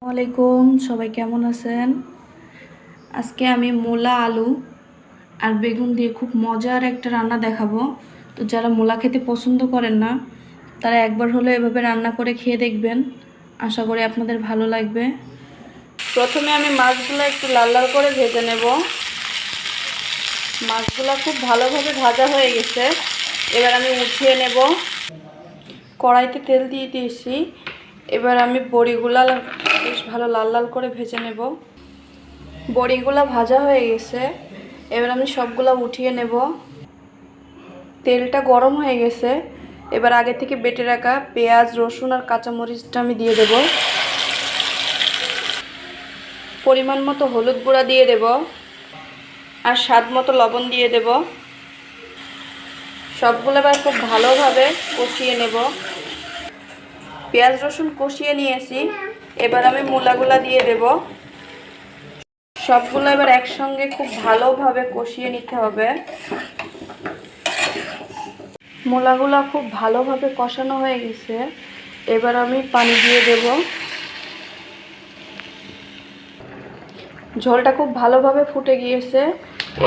ওয়ালাইকুম, সবাই কেমন আছেন? আজকে আমি মূলা, আলু আর বেগুন দিয়ে খুব মজার একটা রান্না দেখাবো। তো যারা মূলা খেতে পছন্দ করেন না তারা একবার হলে এভাবে রান্না করে খেয়ে দেখবেন, আশা করি আপনাদের ভালো লাগবে। প্রথমে আমি মাছগুলো একটু লাল লাল করে ভেজে নেব। মাছগুলো খুব ভালোভাবে ভাজা হয়ে গেছে, এবার আমি উঠিয়ে নেব। কড়াইতে তেল দিয়ে দিয়েছি, এবার আমি বড়িগুলা বেশ ভালো লাল লাল করে ভেজে নেব। বড়িগুলা ভাজা হয়ে গেছে, এবার আমি সবগুলা উঠিয়ে নেব। তেলটা গরম হয়ে গেছে, এবার আগে থেকে বেটে রাখা পেঁয়াজ, রসুন আর কাঁচামরিচটা আমি দিয়ে দেব। পরিমাণ মতো হলুদ গুঁড়া দিয়ে দেব আর স্বাদ মতো লবণ দিয়ে দেব। সবগুলো এবার খুব ভালোভাবে কষিয়ে নেব। পেঁয়াজ রসুন কষিয়ে নিয়েছি, এবার আমি মূলাগুলা দিয়ে দেব। সবগুলো এবার একসঙ্গে খুব ভালোভাবে কষিয়ে নিতে হবে। মূলাগুলা খুব ভালোভাবে কষানো হয়ে গেছে, এবার আমি পানি দিয়ে দেব। ঝোলটা খুব ভালোভাবে ফুটে গিয়েছে,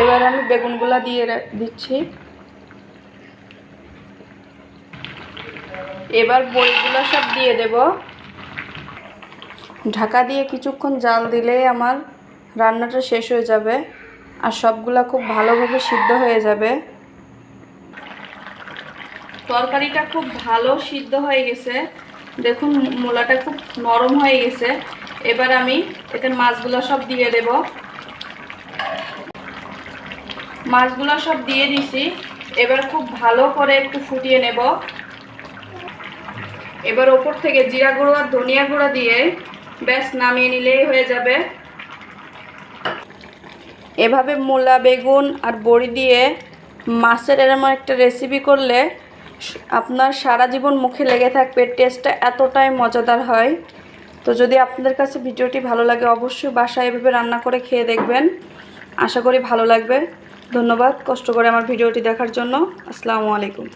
এবার আমি বেগুনগুলা দিয়ে দিচ্ছি। এবার বড়িগুলো সব দিয়ে দেব। ঢাকা দিয়ে কিছুক্ষণ জাল দিলেই আমার রান্নাটা শেষ হয়ে যাবে আর সবগুলা খুব ভালোভাবে সিদ্ধ হয়ে যাবে। তরকারিটা খুব ভালো সিদ্ধ হয়ে গেছে, দেখুন মূলাটা খুব নরম হয়ে গেছে। এবার আমি এতে মাছগুলো সব দিয়ে দেব। মাছগুলো সব দিয়ে দিছি, এবার খুব ভালো করে একটু ফুটিয়ে নেব। এবার ওপর থেকে জিরা গুঁড়ো আর ধনিয়া গুঁড়ো দিয়ে ব্যাস নামিয়ে নিলেই হয়ে যাবে। এভাবে মূলা, বেগুন আর বড়ি দিয়ে মাছের এরকম একটা রেসিপি করলে আপনার সারা জীবন মুখে লেগে থাকবে। টেস্টটা এতটাই মজাদার হয়। তো যদি আপনাদের কাছে ভিডিওটি ভালো লাগে অবশ্যই বাসায় এভাবে রান্না করে খেয়ে দেখবেন, আশা করি ভালো লাগবে। ধন্যবাদ কষ্ট করে আমার ভিডিওটি দেখার জন্য। আসসালামু আলাইকুম।